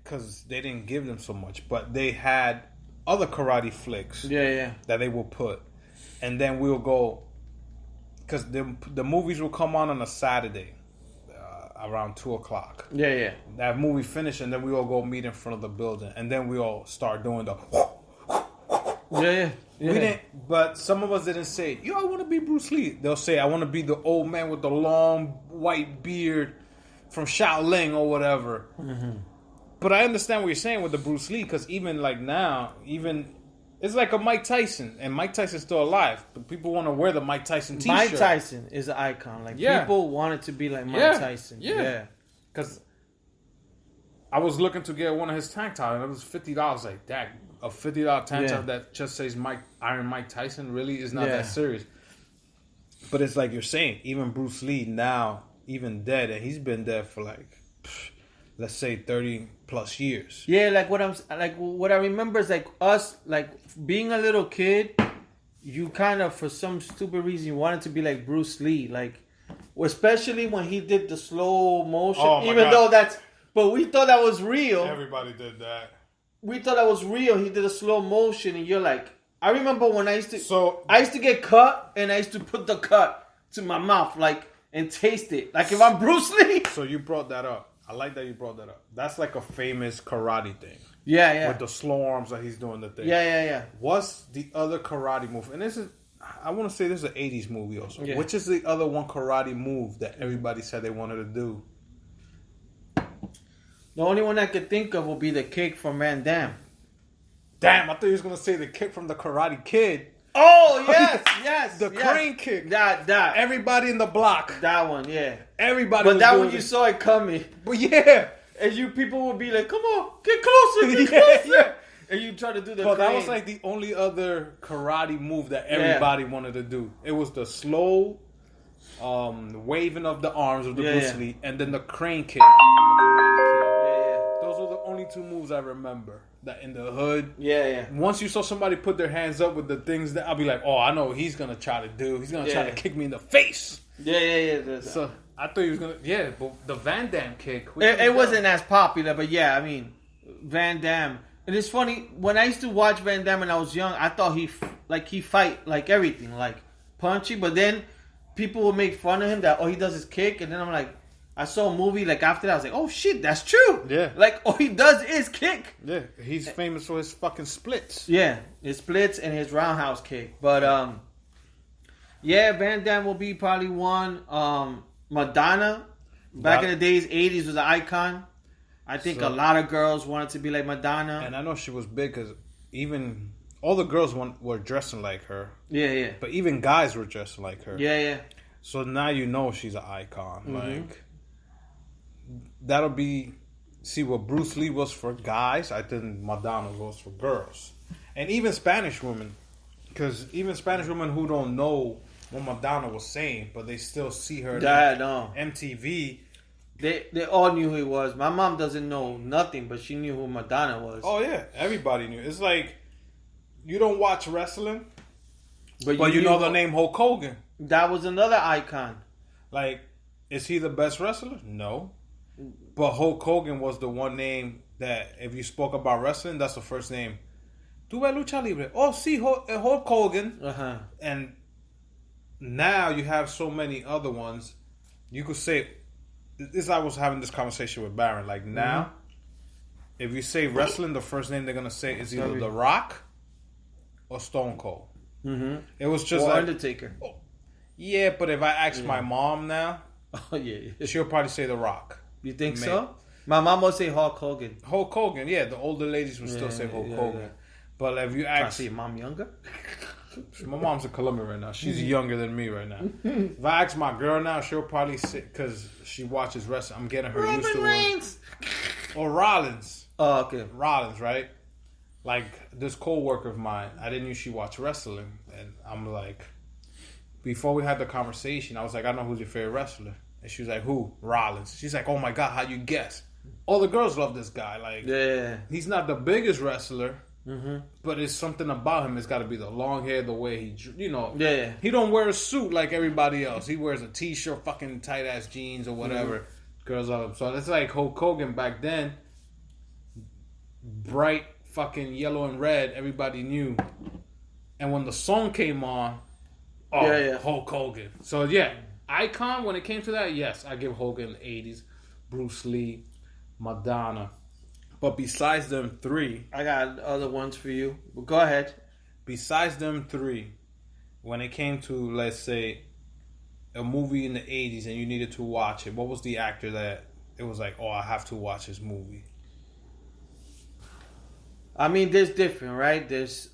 because they didn't give them so much, but they had other karate flicks. Yeah. That they will put, and then we'll go because the movies will come on a Saturday around 2:00. Yeah. That movie finished, and then we all go meet in front of the building, and then we all start doing the. Yeah. We didn't, but some of us didn't say, "Yo, I want to be Bruce Lee." They'll say, "I want to be the old man with the long white beard from Shaolin or whatever." Mm-hmm. But I understand what you're saying with the Bruce Lee, because even like now, even it's like a Mike Tyson, and Mike Tyson's still alive, but people want to wear the Mike Tyson T-shirt. Mike Tyson is an icon. Like people wanted to be like Mike Tyson. Yeah, because I was looking to get one of his tank tops, and it was $50. Like that, a $50 tank top that just says Iron Mike Tyson really is not that serious. But it's like you're saying, even Bruce Lee now, even dead, and he's been dead for like, let's say 30 plus years. Yeah, what I remember is like us, like being a little kid, you kind of, for some stupid reason, you wanted to be like Bruce Lee, like especially when he did the slow motion. But we thought that was real. Everybody did that. We thought that was real. He did a slow motion, and you're like, I remember when I used to get cut, and I used to put the cut to my mouth, like, and taste it, like if I'm Bruce Lee. So you brought that up. I like that you brought that up. That's like a famous karate thing. Yeah. With the slow arms that he's doing the thing. Yeah. What's the other karate move? And this is, I want to say this is an 80s movie also. Yeah. Which is the other one karate move that everybody said they wanted to do? The only one I could think of will be the kick from Van Damme. Damn, I thought you was going to say the kick from the Karate Kid. Oh, yes. The crane kick. That. Everybody in the block. That one, yeah. Everybody But was that doing one you saw it coming. But yeah. And you people would be like, come on, get closer, closer. Yeah. And you try to do the crane. That was like the only other karate move that everybody wanted to do. It was the slow waving of the arms of the Bruce Lee, and then the crane kick from the Karate Kid. Those were the only two moves I remember. That in the hood. Yeah. Once you saw somebody put their hands up with the things that, I'll be like, oh, I know what he's going to try to do. He's going to try to kick me in the face. Yeah. So I thought he was going to, but the Van Damme kick. It wasn't as popular, but yeah, I mean, Van Damme. And it's funny, when I used to watch Van Damme when I was young, I thought he fight like everything, like punchy, but then people would make fun of him that, he does his kick, and then I'm like, I saw a movie like after that. I was like, "Oh shit, that's true." Yeah, like all he does is kick. Yeah, he's famous for his fucking splits. Yeah, his splits and his roundhouse kick. But Van Damme will be probably one. Madonna, back in the days, 80s was an icon. I think a lot of girls wanted to be like Madonna, and I know she was big because even all the girls were dressing like her. Yeah. But even guys were dressing like her. Yeah. So now you know she's an icon. Mm-hmm. Like. That'll be, see what Bruce Lee was for guys, I think Madonna was for girls. And even Spanish women, because even Spanish women who don't know what Madonna was saying, but they still see her on MTV. They all knew who he was. My mom doesn't know nothing, but she knew who Madonna was. Oh yeah, everybody knew. It's like, you don't watch wrestling, but you know the name Hulk Hogan. That was another icon. Like, is he the best wrestler? No. But Hulk Hogan was the one name that, if you spoke about wrestling, that's the first name. Tu ves lucha libre? Oh, sí, Hulk Hogan. Uh-huh. And now you have so many other ones. You could say, I was having this conversation with Baron. Like now, if you say wrestling, the first name they're going to say is either The Rock or Stone Cold. Mm-hmm. It was just or Undertaker. Oh, yeah, but if I ask my mom now, she'll probably say The Rock. You think so? My mom would say Hulk Hogan. Hulk Hogan, yeah. The older ladies would still say Hulk Hogan. Yeah. But if you ask... see your mom younger? My mom's in Colombia right now. She's younger than me right now. If I ask my girl now, she'll probably say... Because she watches wrestling. I'm getting her used to it. Or Rollins. Oh, okay. Rollins, right? Like, this co-worker of mine, I didn't know she watched wrestling. And I'm like... Before we had the conversation, I was like, I know who's your favorite wrestler. And she was like, who? Rollins. She's like, oh my God, how you guess? All the girls love this guy. Like, he's not the biggest wrestler, but it's something about him. It's got to be the long hair, the way he, he don't wear a suit like everybody else. He wears a t-shirt, fucking tight ass jeans or whatever. Girls love him. So it's like Hulk Hogan back then. bright fucking yellow and red, everybody knew. And when the song came on, Hulk Hogan. So yeah, icon when it came to that, yes, I give Hogan 80s, Bruce Lee, Madonna. But besides them three, I got other ones for you. But go ahead. Besides them three, when it came to, let's say, a movie in the 80s and you needed to watch it, what was the actor that it was like, oh, I have to watch this movie? I mean, there's different, right? There's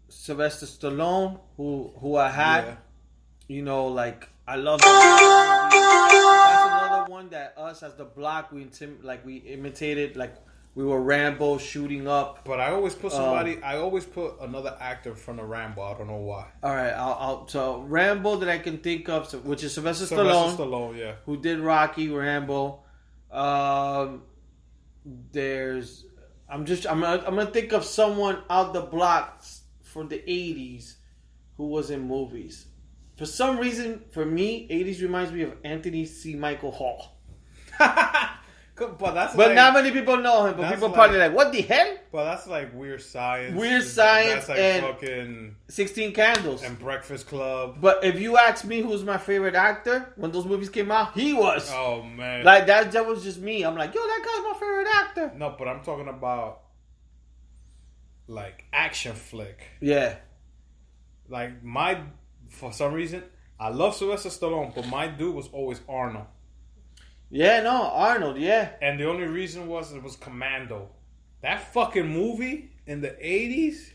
Sylvester Stallone, who I had. Yeah. You know, like, I love that. That's another one that us as the block, we imitated, like, we were Rambo shooting up. But I always put somebody, I always put another actor in front of Rambo. I don't know why. All right, so Rambo that I can think of, which is Sylvester Stallone, yeah, who did Rocky, Rambo. There's, I'm gonna think of someone out the blocks from the 80s who was in movies. For some reason, for me, 80s reminds me of Anthony C. Michael Hall. But like, not many people know him. But people probably like, what the hell? But that's like Weird Science. Weird Science, that's like and fucking 16 Candles and Breakfast Club. But if you ask me who's my favorite actor when those movies came out, he was. Oh man, like that was just me. I'm like, yo, that guy's my favorite actor. No, but I'm talking about like action flick. Yeah. Like for some reason, I love Sylvester Stallone, but my dude was always Arnold. Yeah, no, Arnold, yeah. And the only reason was it was Commando. That fucking movie in the 80s,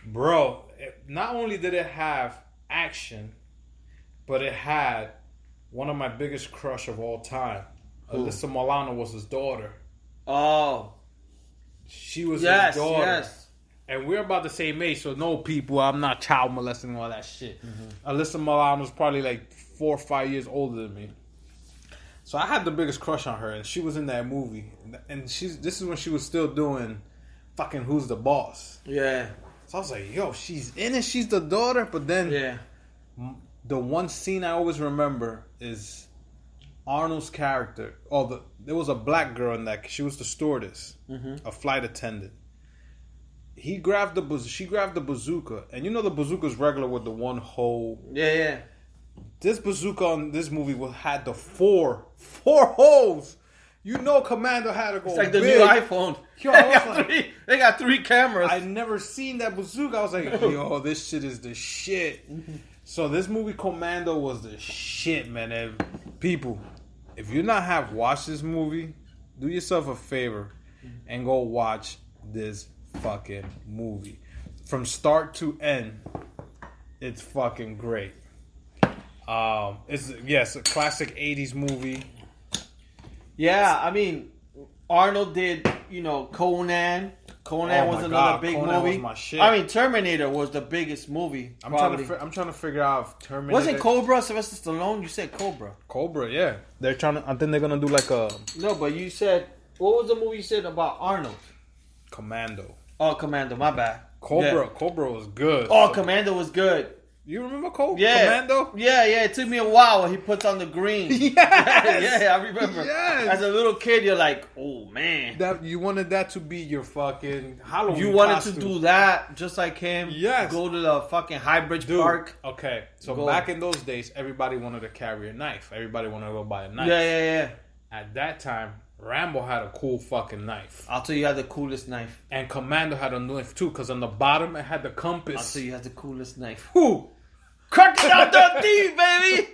bro, not only did it have action, but it had one of my biggest crush of all time. Alyssa Milano was his daughter. Oh. She was his daughter. Yes. And we're about the same age, so no, people, I'm not child molesting and all that shit. Mm-hmm. Alyssa Milano's probably like 4 or 5 years older than me. So I had the biggest crush on her, and she was in that movie. And this is when she was still doing fucking Who's the Boss. Yeah. So I was like, yo, she's in it, she's the daughter. But then the one scene I always remember is Arnold's character. There was a black girl in that. She was the stewardess, a flight attendant. She grabbed the bazooka. And you know the bazooka's regular with the one hole. Yeah, yeah. This bazooka on this movie had the four holes. You know, Commando had to go. It's like the big. new iPhone. Yo, they got 3 cameras. I never seen that bazooka. I was like, yo, this shit is the shit. So this movie Commando was the shit, man. And people, if you not have watched this movie, do yourself a favor and go watch this fucking movie from start to end. It's fucking great. It's a classic 80s movie. Yeah, I mean, Arnold did, Conan. Conan was another big Conan movie. Was my shit. I mean, Terminator was the biggest movie. I'm trying to figure out if Terminator. Was it Cobra? Sylvester Stallone? You said Cobra. Cobra, yeah. I think they're gonna do like a. No, but you said, what was the movie you said about Arnold? Commando. Oh, Commando. My bad. Cobra was good. Oh, Commando was good. You remember Commando? Yeah. It took me a while when he puts on the green. Yes! Yeah, I remember. Yes! As a little kid, you're like, oh, man. You wanted that to be your fucking Halloween You wanted costume. to do that just like him. Yes. Go to the fucking Highbridge Park. Okay, so back in those days, everybody wanted to carry a knife. Everybody wanted to go buy a knife. Yeah. At that time, Rambo had a cool fucking knife. I'll tell you had the coolest knife. And Commando had a knife too, because on the bottom it had the compass. I'll tell you had the coolest knife. Who? Crocodile Dundee, baby!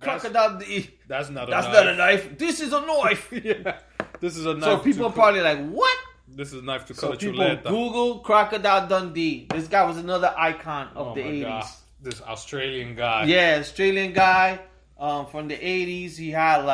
Crocodile Dundee. That's not a knife. This is a knife. Yeah. This is a knife. So people are probably like, what? This is a knife to cut a Chuleta. Google Crocodile Dundee. This guy was another icon of the 80s. God. This Australian guy. Yeah, Australian guy from the 80s. He had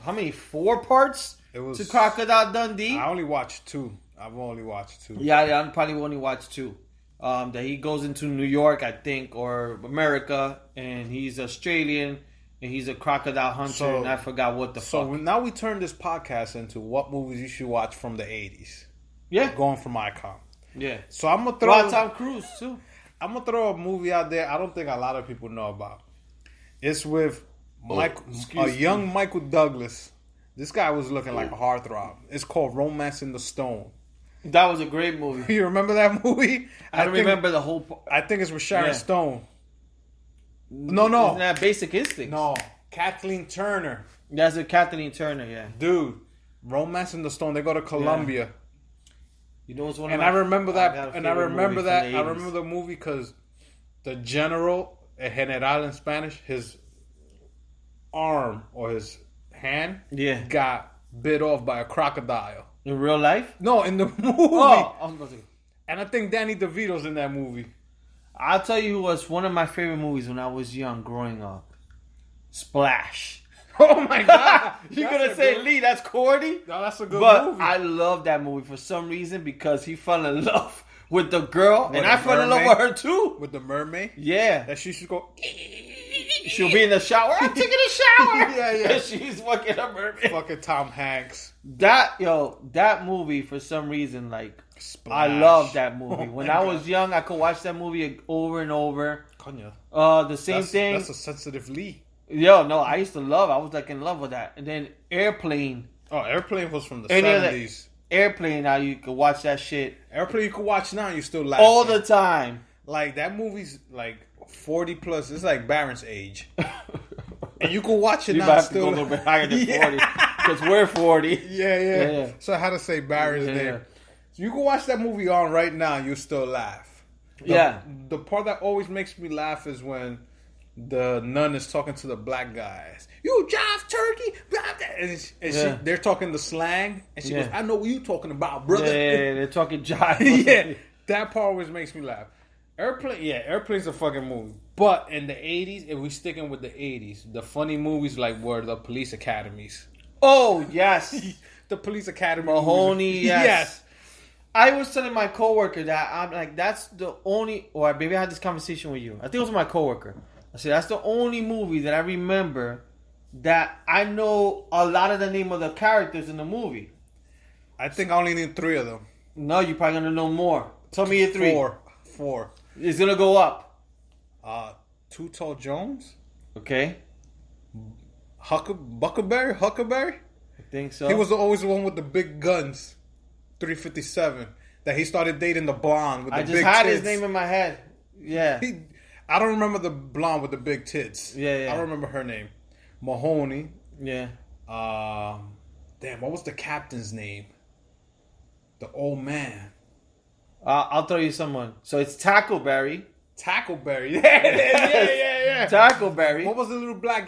how many? 4 parts to Crocodile Dundee? I only watched 2. I've only watched 2. Yeah, I probably only watched 2. That he goes into New York, I think, or America, and he's Australian, and he's a crocodile hunter, and I forgot what the fuck. So now we turn this podcast into what movies you should watch from the 80s. Yeah. Going from Icon. Yeah. So I'm going to throw... Tom Cruise, too. I'm going to throw a movie out there I don't think a lot of people know about. It's with young Michael Douglas This guy was looking like a heartthrob. It's called Romance in the Stone. That was a great movie. You remember that movie? I don't remember the whole. I think it's with Sharon Stone. No. Isn't that Basic Instinct? No, Kathleen Turner. That's a Kathleen Turner. Yeah, dude. Romance in the Stone. They go to Colombia. Yeah. You know, it's one. And I remember that. And I remember that. I remember the movie because the general, general in Spanish, his arm or his hand, got bit off by a crocodile. In real life? No, in the movie. Oh, I was about to. And I think Danny DeVito's in that movie. I'll tell you who was one of my favorite movies when I was young, growing up. Splash. Oh my God! You're gonna say Lee? That's corny. No, that's a good movie. But I love that movie for some reason because he fell in love with the girl, and I fell in love with her too. With the mermaid. Yeah. That she should go. She'll be in the shower. I'm taking a shower. Yeah. And she's fucking a mermaid. Fucking Tom Hanks. That movie for some reason, like, Splash. I love that movie. When I was young, I could watch that movie over and over. Coño. The same thing. That's a sensitive Lee. Yo, no, I used to love. I was like in love with that. And then Airplane. Oh, Airplane was from the 70s. Airplane. Now you could watch that shit. Airplane you could watch now. You still laugh all the time. Like that movie's like 40 plus. It's like Baron's age. And you can watch it now. You still go a little bit higher than 40 because we're 40. Yeah. So I had to say Baron's name. So you can watch that movie on right now. You still laugh. The part that always makes me laugh is when the nun is talking to the black guys. You jive turkey, and they're talking the slang, and she goes, "I know what you talking about, brother." Yeah, they're talking jive. That part always makes me laugh. Airplane's a fucking movie. But in the 80s, if we sticking with the 80s, the funny movies like were the Police Academies. Oh yes, the Police Academy. Mahoney. Yes. I was telling my coworker that I'm like, that's the only, or maybe I had this conversation with you. I think it was my coworker. I said, that's the only movie that I remember that I know a lot of the name of the characters in the movie. I think I only need 3 of them. No, you're probably going to know more. Tell me your 3. 4. It's going to go up. Too Tall Jones. Okay. Huckleberry? I think so. He was always the one with the big guns. 357. That he started dating the blonde with the big tits. I just had his name in my head. Yeah. I don't remember the blonde with the big tits. Yeah. I don't remember her name. Mahoney. Yeah. Damn, what was the captain's name? The old man. I'll throw you someone. So it's Tackleberry. Tackleberry. Yeah. Tackleberry. What was the little black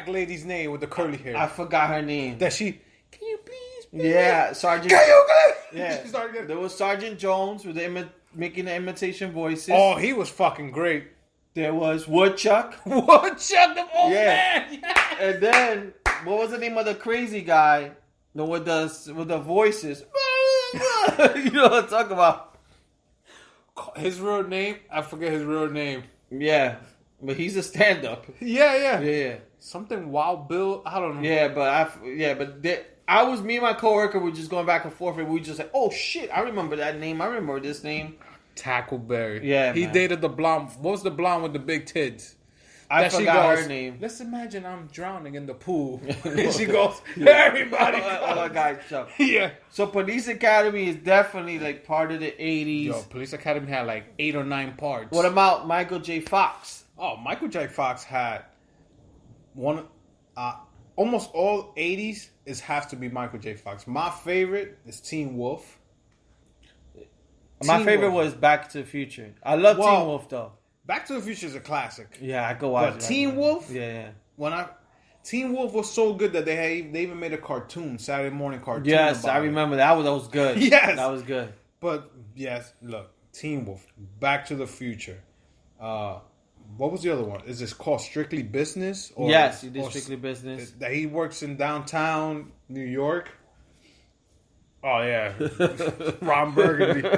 lady's name with the curly hair? I forgot her name. That she... Can you please? Yeah, Sergeant. Yeah. There was Sergeant Jones with making the imitation voices. Oh, he was fucking great. There was Woodchuck. The old man. Yeah. And then what was the name of the crazy guy? With the voices. You know what I'm talking about? His real name? I forget his real name. Yeah. But he's a stand-up. Yeah. Something Wild Bill. I don't know. Yeah, but me and my coworker were just going back and forth, and we just like, oh shit, I remember that name. I remember this name. Tackleberry. Yeah, he dated the blonde. What was the blonde with the big tits? I forgot her name. Let's imagine I'm drowning in the pool. And she goes, everybody. Oh, guys, yeah. So Police Academy is definitely like part of the 80s. Yo, Police Academy had like 8 or 9 parts. What about Michael J. Fox? Oh, Michael J. Fox had one. Almost all 80s has to be Michael J. Fox. My favorite is Teen Wolf. My favorite was Back to the Future. I love Teen Wolf though. Back to the Future is a classic. Yeah, I go watch it. But Teen Wolf? Yeah. Teen Wolf was so good that they even made a cartoon, Saturday morning cartoon. Yes, I remember that. That was good. Yes. That was good. But, yes, look, Teen Wolf, Back to the Future. What was the other one? Is this called Strictly Business? Yes, he did Strictly Business. That he works in downtown New York. Oh, yeah. Ron Burgundy.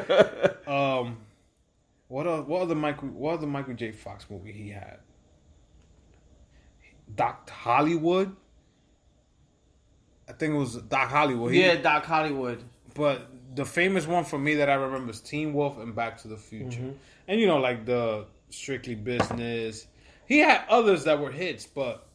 What other Michael J. Fox movie he had? Doc Hollywood? I think it was Doc Hollywood. Doc Hollywood. But the famous one for me that I remember is Teen Wolf and Back to the Future. Mm-hmm. And like the Strictly Business. He had others that were hits, but